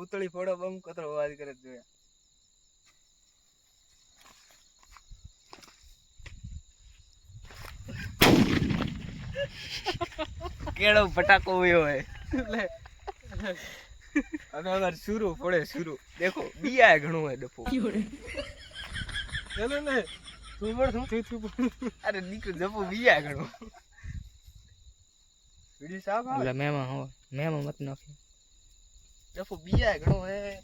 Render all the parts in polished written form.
પૂતળી ફોડો બમ કતરો અવાજ કરે જોયા કેળો પટાકો हुयो है ले अगर शुरू फोड़े शुरू देखो बिया है घणो है डफो चलो ने तू अरे निकल डफो बिया है घणो वीडियो साफ आ એટલે મેમાં મત નાખી डफो बिया है घणो है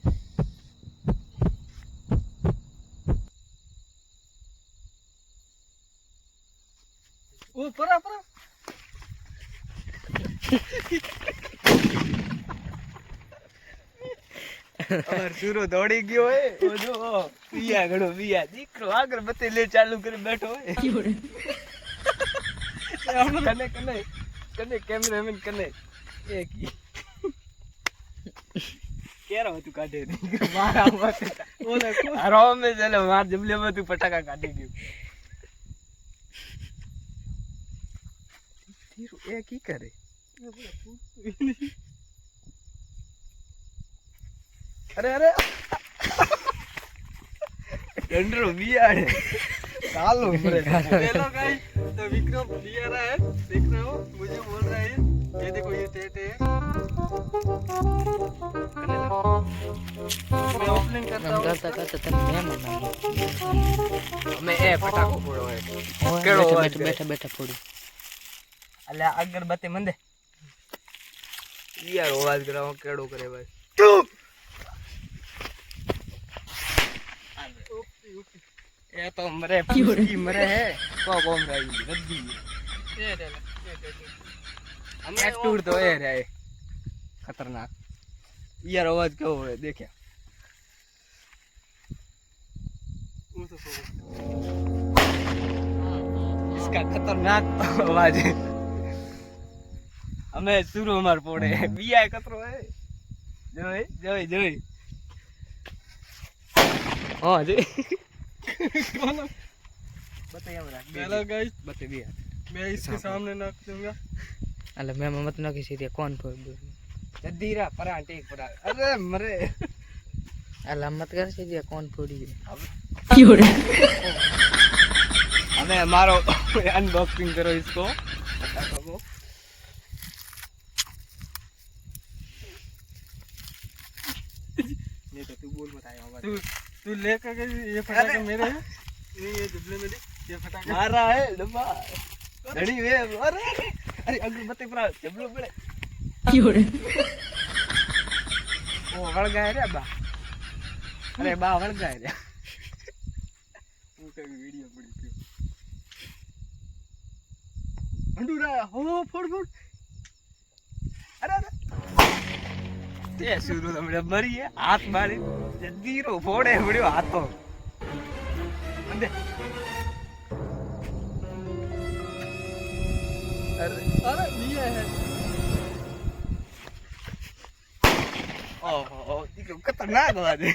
ओ परा परा और शुरू दौड़ी गयो है ओ जो बिया घणो बिया दीकरो आगर बते ले चालू करे बैठो है कने कने कने कैमरामैन कने एक कह रहा तू काटे मारा मत ओले को आराम में चले मार जबले में तू पटाका काटी गयो तीरो ए की करे अरे अरे डंडरो बियाड़ कालो मरे हेलो गाइस तो विक्रम बिया रहा है देख रहे हो मुझे बोल रहा है ये देखो ये टेटे मैं ओपनिंग करता हूं કરતા તને મેમાં નાખી मैं ए पटाको फोड़ो है કેળો બેઠા ફોડી अल्लाह अगरबत्ती मंदे यार आवाज कराओ केड़ो करे भाई चुप ये तो मरे फुसकी मरे है को कौन रही रद्दी ये दे हम एक टूर तो है रे खतरनाक यार आवाज क्यों है देखिए इसका खतरनाक आवाज है हमें शुरू हमार पोड़े बिया कतरो है जोई जोई जोई हां जी कौन बताइए हमरा हेलो गाइस बता दिया मैं इसके सामने नाक दूंगा એટલે મેમાં મત નાખી સીધે કોણ ફોડ जदीरा परा टेक परा अरे मरे એટલે મત કર સીધે કોણ ફોડી हमें मारो अनबॉक्सिंग करो इसको ये तो तू बोल बताया तू लेकर के ये फटाके मेरे हैं ये डब्बे में दे ये फटाके मार रहा है डब्बा घड़ी वे अरे अरे अगरबत्ती पर डब्बे पड़े ओ वड़ गए रे बा अरे बा वड़ गए रे वो कभी वीडियो पड़ी थी अंडूरा हो फोड़ फोड़ अरे अरे ते शुरू तो मेरे मरी है हाथ मारी जल्दीरो फोड़े बड़ियो हाथों अंदे अरे अरे ये है ओहो इको खतरनाक आवाज है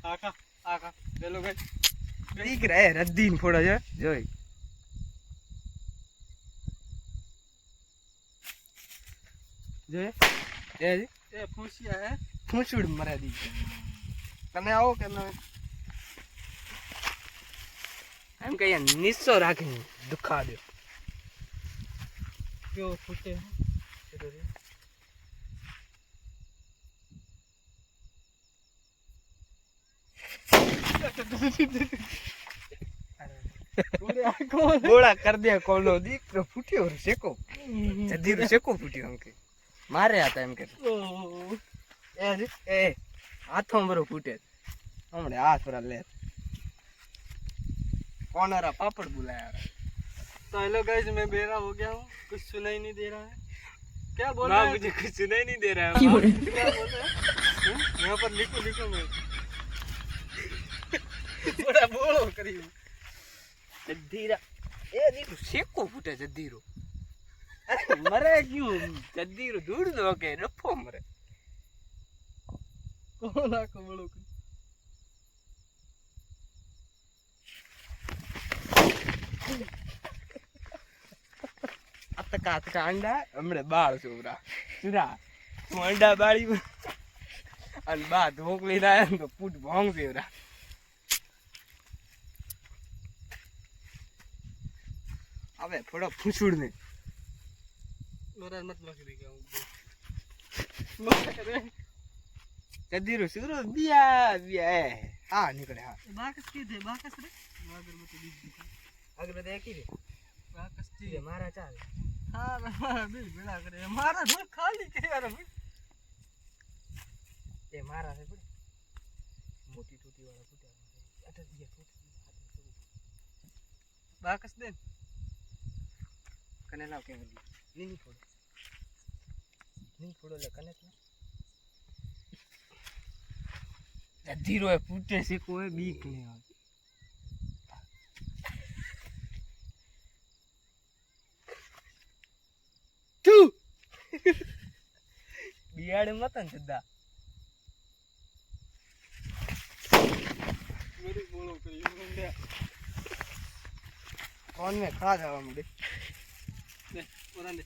आका आका ले लो गए ठीक रहे रद्दीन फोड़ा जो जोई जे ए फूसिया है फूसुड़ मरा दी तने आओ के ना हम कहिया निस्सो राखी दुखा दो क्यों फूटे गोला कर दिया कोनो दीक फूटियो सेको जदीर सेको फूटियो हमके मारे आता एम के ए हाथों बरो फूटे हमने हाथ पर ले कौनरा पापड़ बुलाया तो हेलो गाइस मैं बेरा हो गया हूँ कुछ सुनाई नहीं दे रहा है क्या बोल रहा है मुझे कुछ सुनाई नहीं दे रहा है क्या बोल रहे हैं यहाँ पर लिखो लिखो मैं थोड़ा बोलो करियो जदीरा ए देखो सेको फूटे जदीरो अरे मरे क्यों जदीरो दूर दो के रफो मरे कौन आको बोलो अतका अंडा हमरे बाल सोरा सुरा તું અંડા બાળી અને બા ઢોકળી ના તો પૂટ ભોંગ દેવરા હવે થોડો ફૂસુડ ને મારા મત બાકી દે ગયા કદીરો સુરો દિયા દિયા હા નીકળે હા બાકસ કી દે બાકસ રે વાગર મત બીજ દીધા આગળ દે કી રે બાકસ કી તીરે મારા ચાલ હા મારા બિલ ભેળા કરે મારા ઢોલ ખાલી કે યાર એ મારા છે પડે મોટી ટૂટી વાળા ફૂટ્યા અટક ગયા ફૂટ બાકસ દે કને લાવ કે નીની ફોડો ની ફોડો લે કને ના ધીરો એ ફૂટે છે કોઈ બીક નહીં આવે તું બિયાડે મતન સદા મેરી બોલો કરી મુંડે કોણ મે ખા જવા મુડે દે ઓરા દે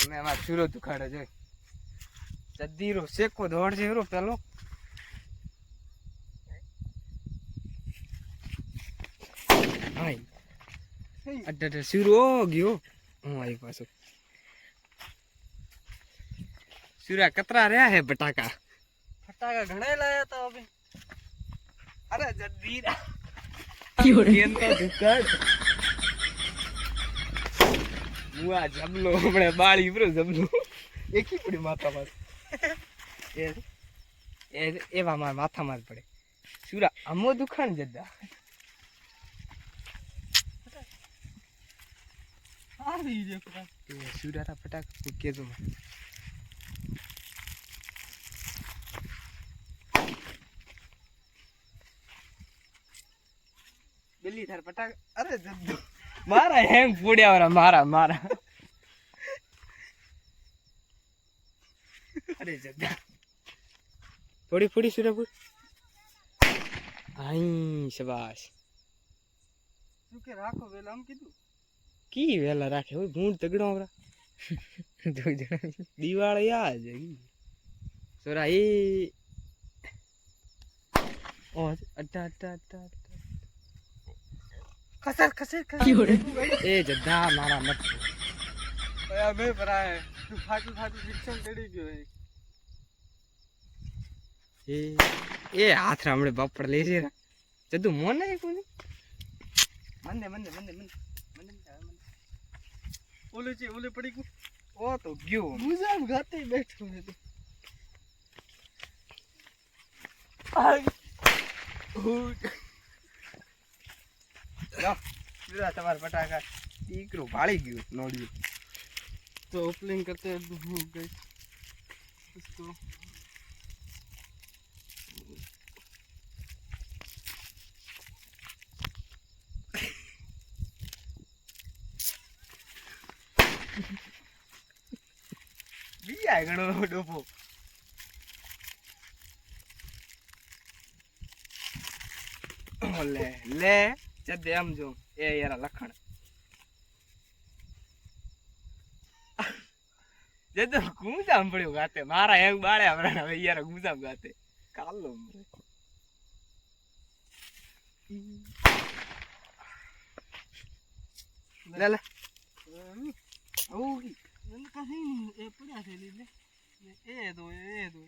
મેં અમાર સુરત ઉખાડે જોઈ જદીરો શેકો દોડ છે એરો પેલો હાય અડડે સુરો ગયો હું આવી પાછો સુરા કતરા રહ્યા હે બટાકા ફટાકા ઘણા લાયા તા હવે અરે જદીરા કેમ તો દુકાન મુઆ જબલો હમણે બાળી બ્રો જબલો એકી પડી માથામાં એ એવા મારા માથામાં જ પડે સુરા આમો દુખાણ જદ્દા આવી જે ફટા એ સુરારા ફટાક કેજો મને બિલ્લી થાર ફટાક અરે જદ્દો મારા હેંગ ફોડ્યા વાળા મારા મારા અરે જદ્દા થોડી ફોડી સુરાપુર આઈ શબાશ તું કે રાખો વેલા આમ કીધું કી વેલા રાખે હોય ભૂંડ તગડો આવરા દો જણા દિવાળી આ જ સોરા એ ઓ અટ્ટા અટ્ટા અટ્ટા ખસર ખસર એ જદ્દા મારા મત કયા બે ભરાય તું ફાટું ફાટું શિક્ષણ ચડી ગયો હે એ હાથ રામડે બાપડ લે છે જદ્દુ મોન નહીં કોની મંદે મંદે મંદે મંદે ઓલે છે ઓલે પડી ગયું ઓ તો ગયો મુજામ ગાતે બેઠો ને તો તમારા ફટાકા દીકરો ભાળી ગયું નોડ્યું तो ओपनिंग करते हैं हो गई इसको બીજા ઘણો ડોફો લે લે જદે આમ જો એ યાર લખણ જદો ગુંજામ પડ્યો ગાતે મારા હેંગ બાળે હમણાં હવે યાર ગુંજામ ગાતે કાલો લે લે ઓગી मैंने कहा नहीं ये पड़ा है ले ले ये दो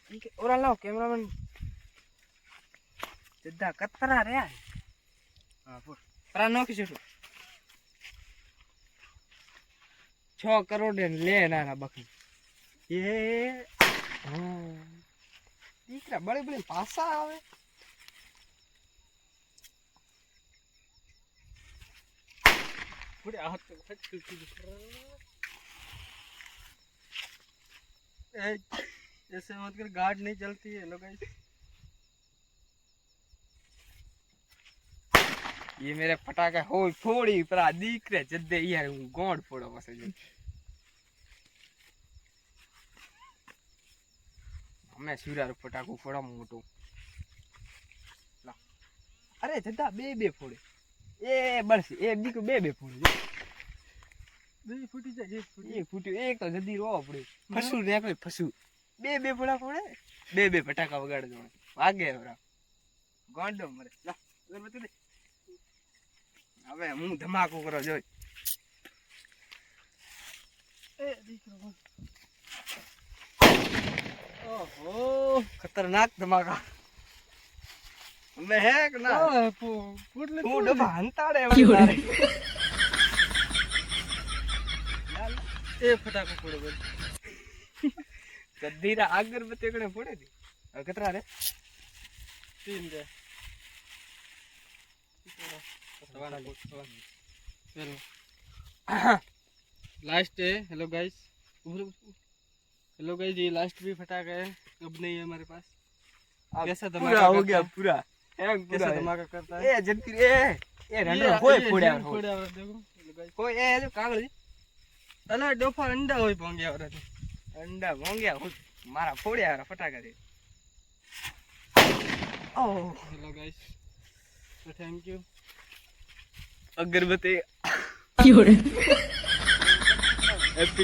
ठीक है और लाओ कैमरामैन जद्दा कतरा रे हां बोल प्रा नो किसे 6 करोड़ ले ना बकरी ये हां દીકરા બળે બળે પાસા આવે पूरे हाथ पे फट चुकी ऐसे मत कर गार्ड नहीं चलती है लो गाइस ये मेरे फटाका हो फोड़ी पर દીકરે જદ્દે યાર હું ગોંડ ફોડો પાસે જો અમે સુરાર ફટાકો ફોડા મોટો લા અરે જદ્દા બે ફોડે એ બસ એ દીકરો બે ફોડે બે ફૂટી જાય એક ફૂટી એક ફૂટ્યું એક તો જલ્દી રો આપણે ફસું નીકળે ફસું બે ફોડા ફોડે બે ફટાકા વગાડે વાગે બરા ગોંડો મરે લા અગરબત્તી દે હવે હું ધમાકો કરો જોઈ એ દીકરો ઓહો ખતરનાક ધમાકા અમે હે કે ના ફૂટલે તું ડબ્બા હંતાડે હવે તારે એ ફટાકો ફોડો બોલ કદીરા અગરબત્તી કણે ફોડે દી હવે કતરા રે તીન દે लास्ट है हेलो गाइस हेलो गाइस ये लास्ट भी फटाका है अब नहीं है हमारे पास कैसा पूरा धमाका हो गया करता पूरा है? कैसा पूरा धमाका करता है ए जल्दी रे ए रंडो कोई फोड़े फोड़ा और देखो हेलो गाइस कोई ए जो कागળ अला डोफा अंडा होई पोंग्या और અંડા મોંગ્યા મારા ફોડ્યા ફટાકા દે ઓ हेलो गाइस तो थैंक यू અગરબત્તી Fiore. હેપી